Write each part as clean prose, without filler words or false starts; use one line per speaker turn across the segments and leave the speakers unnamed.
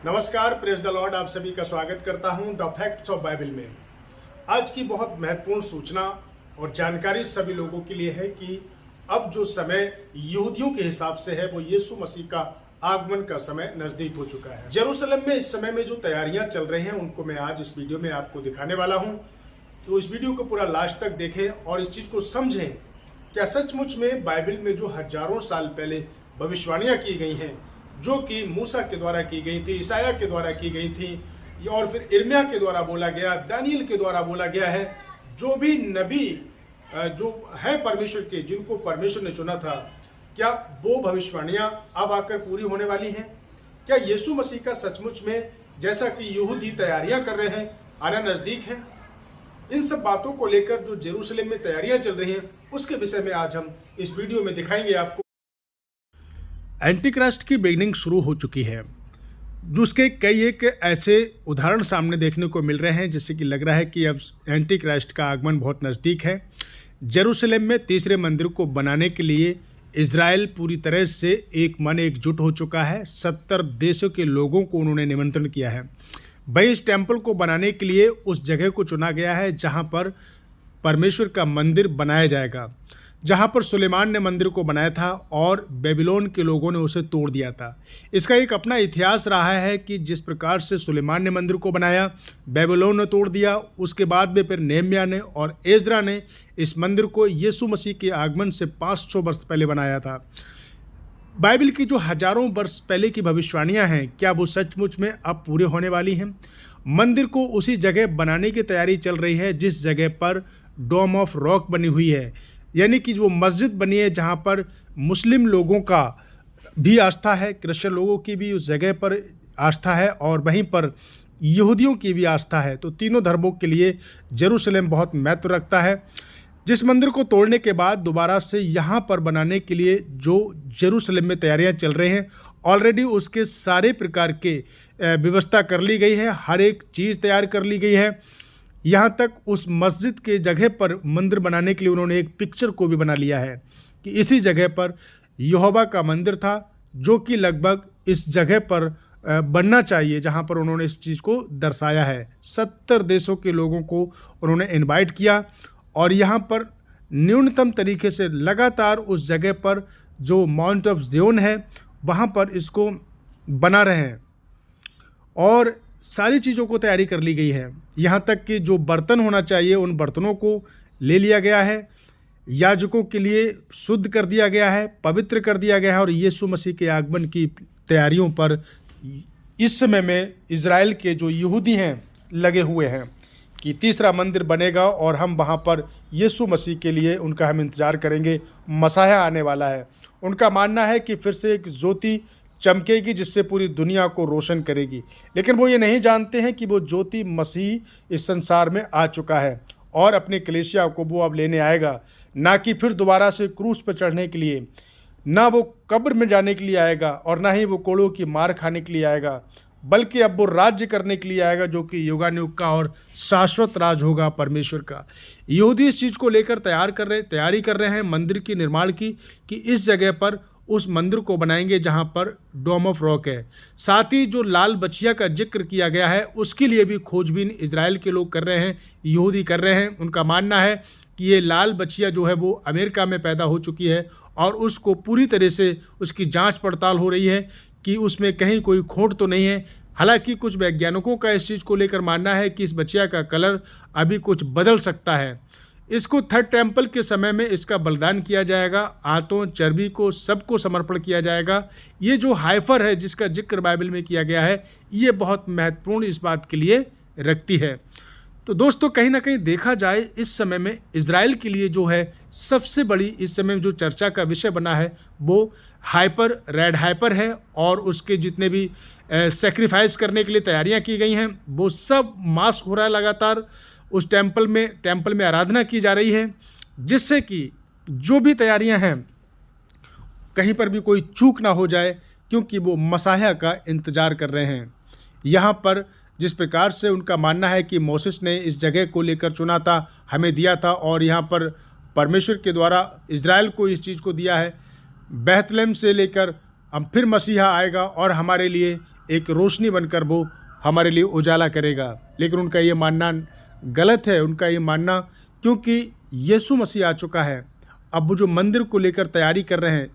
नमस्कार, praise the Lord. आप सभी का स्वागत करता हूं द फैक्ट्स ऑफ बाइबल में। आज की बहुत महत्वपूर्ण सूचना और जानकारी सभी लोगों के लिए है कि अब जो समय यहूदियों के हिसाब से है वो यीशु मसीह का आगमन का समय नजदीक हो चुका है। जेरूसलम में इस समय में जो तैयारियां चल रही हैं उनको मैं आज इस वीडियो में आपको दिखाने वाला हूं। तो इस वीडियो को पूरा लास्ट तक देखें और इस चीज को समझें, क्या सचमुच में बाइबल में जो हजारों साल पहले भविष्यवाणियां की गई हैं, जो कि मूसा के द्वारा की गई थी, ईसाया के द्वारा की गई थी और फिर इर्मिया के द्वारा बोला गया, दानियल के द्वारा बोला गया है, जो भी नबी जो है परमेश्वर के, जिनको परमेश्वर ने चुना था, क्या वो भविष्यवाणियां अब आकर पूरी होने वाली हैं? क्या यीशु मसीह का सचमुच में, जैसा कि यहूदी तैयारियां कर रहे हैं, आना नजदीक है? इन सब बातों को लेकर जो जेरूसलम में तैयारियां चल रही हैं उसके विषय में आज हम इस वीडियो में दिखाएंगे आपको। एंटीक्राइस्ट की बिगिनिंग शुरू हो चुकी है, जिसके कई एक ऐसे उदाहरण सामने देखने को मिल रहे हैं जिससे कि लग रहा है कि अब एंटीक्राइस्ट का आगमन बहुत नज़दीक है। जेरूसलम में तीसरे मंदिर को बनाने के लिए इजराइल पूरी तरह से एक मन एकजुट हो चुका है। 70 देशों के लोगों को उन्होंने निमंत्रण किया है। भाई, इस टेम्पल को बनाने के लिए उस जगह को चुना गया है जहाँ पर परमेश्वर का मंदिर बनाया जाएगा, जहाँ पर सुलेमान ने मंदिर को बनाया था और बेबीलोन के लोगों ने उसे तोड़ दिया था। इसका एक अपना इतिहास रहा है कि जिस प्रकार से सुलेमान ने मंदिर को बनाया, बेबीलोन ने तोड़ दिया, उसके बाद में फिर नेहम्याह ने और एजरा ने इस मंदिर को यीशु मसीह के आगमन से 500 वर्ष पहले बनाया था। बाइबल की जो हजारों वर्ष पहले की भविष्यवाणियाँ हैं, क्या वो सचमुच में अब पूरे होने वाली हैं? मंदिर को उसी जगह बनाने की तैयारी चल रही है जिस जगह पर डोम ऑफ रॉक बनी हुई है, यानी कि वो मस्जिद बनी है जहाँ पर मुस्लिम लोगों का भी आस्था है, क्रिश्चियन लोगों की भी उस जगह पर आस्था है और वहीं पर यहूदियों की भी आस्था है। तो तीनों धर्मों के लिए जेरूसलम बहुत महत्व रखता है। जिस मंदिर को तोड़ने के बाद दोबारा से यहाँ पर बनाने के लिए जो जेरूसलम में तैयारियाँ चल रही हैं, ऑलरेडी उसके सारे प्रकार के व्यवस्था कर ली गई है, हर एक चीज़ तैयार कर ली गई है। यहाँ तक उस मस्जिद के जगह पर मंदिर बनाने के लिए उन्होंने एक पिक्चर को भी बना लिया है कि इसी जगह पर यहोवा का मंदिर था, जो कि लगभग इस जगह पर बनना चाहिए जहाँ पर उन्होंने इस चीज़ को दर्शाया है। 70 देशों के लोगों को उन्होंने इनवाइट किया और यहाँ पर न्यूनतम तरीके से लगातार उस जगह पर जो माउंट ऑफ ज़ियोन है वहाँ पर इसको बना रहे हैं और सारी चीज़ों को तैयारी कर ली गई है। यहाँ तक कि जो बर्तन होना चाहिए उन बर्तनों को ले लिया गया है, याजकों के लिए शुद्ध कर दिया गया है, पवित्र कर दिया गया है और यीशु मसीह के आगमन की तैयारियों पर इस समय में इजराइल के जो यहूदी हैं लगे हुए हैं कि तीसरा मंदिर बनेगा और हम वहाँ पर यीशु मसीह के लिए उनका हम इंतज़ार करेंगे। मसाया आने वाला है। उनका मानना है कि फिर से एक ज्योति चमकेगी जिससे पूरी दुनिया को रोशन करेगी, लेकिन वो ये नहीं जानते हैं कि वो ज्योति मसीह इस संसार में आ चुका है और अपने कलीसिया को वो अब लेने आएगा, ना कि फिर दोबारा से क्रूस पर चढ़ने के लिए, ना वो कब्र में जाने के लिए आएगा और ना ही वो कोड़ों की मार खाने के लिए आएगा, बल्कि अब वो राज्य करने के लिए आएगा, जो कि युगानुयुग का और शाश्वत राज होगा परमेश्वर का। यहूदी इस चीज़ को लेकर तैयारी कर रहे हैं मंदिर की निर्माण की, कि इस जगह पर उस मंदिर को बनाएंगे जहाँ पर डोम ऑफ रॉक है। साथ ही जो लाल बछिया का जिक्र किया गया है उसके लिए भी खोजबीन इजराइल के लोग कर रहे हैं, यहूदी कर रहे हैं। उनका मानना है कि ये लाल बछिया जो है वो अमेरिका में पैदा हो चुकी है और उसको पूरी तरह से उसकी जांच पड़ताल हो रही है कि उसमें कहीं कोई खोट तो नहीं है। हालांकि कुछ वैज्ञानिकों का इस चीज़ को लेकर मानना है कि इस बछिया का कलर अभी कुछ बदल सकता है। इसको थर्ड टेम्पल के समय में इसका बलिदान किया जाएगा, आंतों चर्बी को सबको समर्पण किया जाएगा। ये जो हाइफर है जिसका जिक्र बाइबल में किया गया है, ये बहुत महत्वपूर्ण इस बात के लिए रखती है। तो दोस्तों, कहीं ना कहीं देखा जाए इस समय में इजराइल के लिए जो है सबसे बड़ी इस समय जो चर्चा का विषय बना है वो रेड हाइपर है और उसके जितने भी सेक्रीफाइस करने के लिए तैयारियां की गई हैं वो सब मास हो रहा है लगातार। उस टेम्पल में आराधना की जा रही है, जिससे कि जो भी तैयारियां हैं कहीं पर भी कोई चूक ना हो जाए, क्योंकि वो मसाया का इंतज़ार कर रहे हैं। यहाँ पर जिस प्रकार से उनका मानना है कि मोसेस ने इस जगह को लेकर चुना था, हमें दिया था और यहाँ पर परमेश्वर के द्वारा इजराइल को इस चीज़ को दिया है। बेथलेहम से लेकर हम फिर मसीहा आएगा और हमारे लिए एक रोशनी बनकर वो हमारे लिए उजाला करेगा। लेकिन उनका ये मानना गलत है, उनका ये मानना, क्योंकि यीशु मसीह आ चुका है। अब वो जो मंदिर को लेकर तैयारी कर रहे हैं,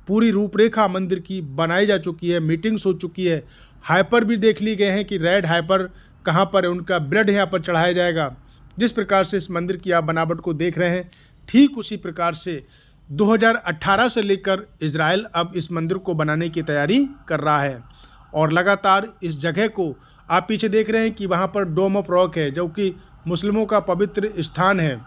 पूरी रूपरेखा मंदिर की बनाई जा चुकी है, मीटिंग्स हो चुकी है, हाइपर भी देख ली गए हैं कि रेड हाइपर कहाँ पर है, उनका ब्लड यहाँ पर चढ़ाया जाएगा। जिस प्रकार से इस मंदिर की आप बनावट को देख रहे हैं, ठीक उसी प्रकार से 2018 से लेकर इजराइल अब इस मंदिर को बनाने की तैयारी कर रहा है। और लगातार इस जगह को आप पीछे देख रहे हैं कि वहाँ पर डोम ऑफ रॉक है, जो कि मुस्लिमों का पवित्र स्थान है।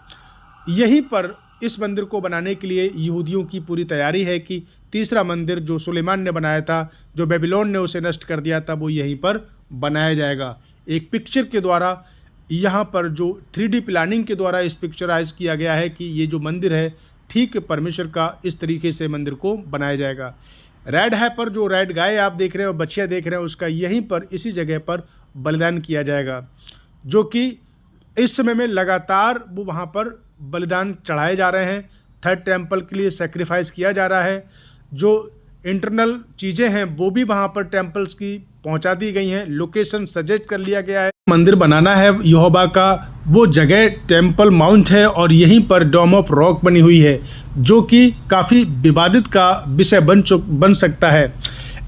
यहीं पर इस मंदिर को बनाने के लिए यहूदियों की पूरी तैयारी है कि तीसरा मंदिर जो सुलेमान ने बनाया था, जो बेबीलोन ने उसे नष्ट कर दिया था, वो यहीं पर बनाया जाएगा। एक पिक्चर के द्वारा यहाँ पर जो 3D प्लानिंग के द्वारा इस पिक्चराइज किया गया है कि ये जो मंदिर है ठीक परमेश्वर का इस तरीके से मंदिर को बनाया जाएगा। रेड हाइपर, जो रेड गाय आप देख रहे हो, बच्चियाँ देख रहे हो, उसका यहीं पर इसी जगह पर बलिदान किया जाएगा, जो कि इस समय में लगातार वो वहाँ पर बलिदान चढ़ाए जा रहे हैं। थर्ड टेम्पल के लिए सेक्रीफाइस किया जा रहा है। जो इंटरनल चीज़ें हैं वो भी वहाँ पर टेम्पल्स की पहुँचा दी गई हैं। लोकेशन सजेस्ट कर लिया गया है। मंदिर बनाना है यहोवा का, वो जगह टेम्पल माउंट है और यहीं पर डोम ऑफ रॉक बनी हुई है, जो कि काफ़ी विवादित का विषय बन सकता है।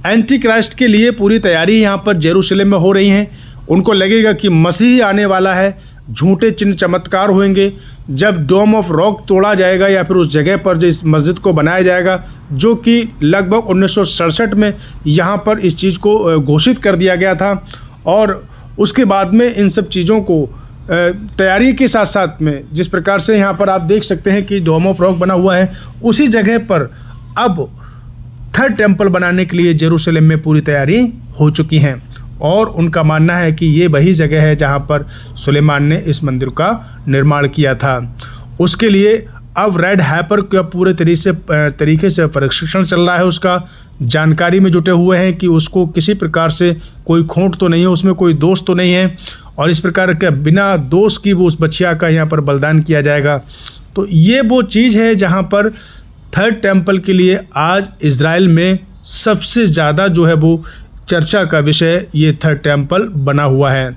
एंटी क्राइस्ट के लिए पूरी तैयारी यहाँ पर जेरूशलेम में हो रही हैं। उनको लगेगा कि मसीह आने वाला है, झूठे चिन्ह चमत्कार होंगे। जब डोम ऑफ रॉक तोड़ा जाएगा या फिर उस जगह पर जो इस मस्जिद को बनाया जाएगा, जो कि लगभग 1967 में यहाँ पर इस चीज़ को घोषित कर दिया गया था, और उसके बाद में इन सब चीज़ों को तैयारी के साथ साथ में जिस प्रकार से यहाँ पर आप देख सकते हैं कि डोम ऑफ रॉक बना हुआ है, उसी जगह पर अब थर्ड टेम्पल बनाने के लिए जेरूशलेम में पूरी तैयारी हो चुकी हैं। और उनका मानना है कि ये वही जगह है जहाँ पर सुलेमान ने इस मंदिर का निर्माण किया था। उसके लिए अब रेड हाइपर का पूरे तरीके से प्रशिक्षण चल रहा है। उसका जानकारी में जुटे हुए हैं कि उसको किसी प्रकार से कोई खोट तो नहीं है, उसमें कोई दोष तो नहीं है, और इस प्रकार के बिना दोष की वो उस बच्चिया का यहाँ पर बलिदान किया जाएगा। तो ये वो चीज़ है जहाँ पर थर्ड टेम्पल के लिए आज इजराइल में सबसे ज़्यादा जो है वो चर्चा का विषय ये थर्ड टेम्पल बना हुआ है।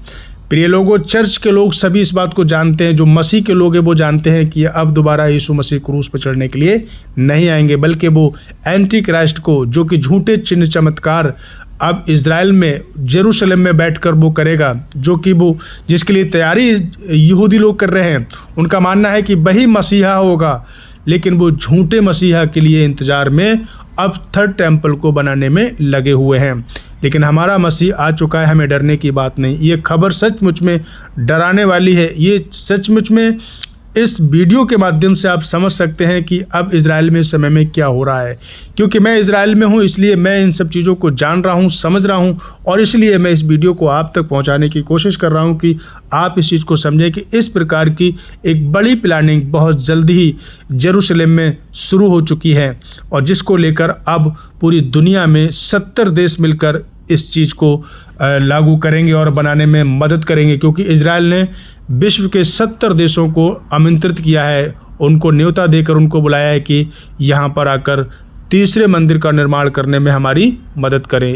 प्रिय लोगों, चर्च के लोग सभी इस बात को जानते हैं, जो मसीह के लोग हैं वो जानते हैं कि अब दोबारा यीशु मसीह क्रूस पर चढ़ने के लिए नहीं आएंगे, बल्कि वो एंटी क्राइस्ट को, जो कि झूठे चिन्ह चमत्कार अब इजराइल में जेरूशलेम में बैठकर वो करेगा, जो कि वो जिसके लिए तैयारी यहूदी लोग कर रहे हैं। उनका मानना है कि वही मसीहा होगा, लेकिन वो झूठे मसीहा के लिए इंतज़ार में अब थर्ड टेम्पल को बनाने में लगे हुए हैं। लेकिन हमारा मसीह आ चुका है, हमें डरने की बात नहीं। ये खबर सचमुच में डराने वाली है। ये सचमुच में इस वीडियो के माध्यम से आप समझ सकते हैं कि अब इजराइल में इस समय में क्या हो रहा है। क्योंकि मैं इजराइल में हूँ, इसलिए मैं इन सब चीज़ों को जान रहा हूँ, समझ रहा हूँ, और इसलिए मैं इस वीडियो को आप तक पहुँचाने की कोशिश कर रहा हूँ कि आप इस चीज़ को समझें कि इस प्रकार की एक बड़ी प्लानिंग बहुत जल्दी ही जेरूशलेम में शुरू हो चुकी है, और जिसको लेकर अब पूरी दुनिया में 70 देश मिलकर इस चीज़ को लागू करेंगे और बनाने में मदद करेंगे। क्योंकि इजराइल ने विश्व के 70 देशों को आमंत्रित किया है, उनको न्योता देकर उनको बुलाया है कि यहाँ पर आकर तीसरे मंदिर का निर्माण करने में हमारी मदद करें।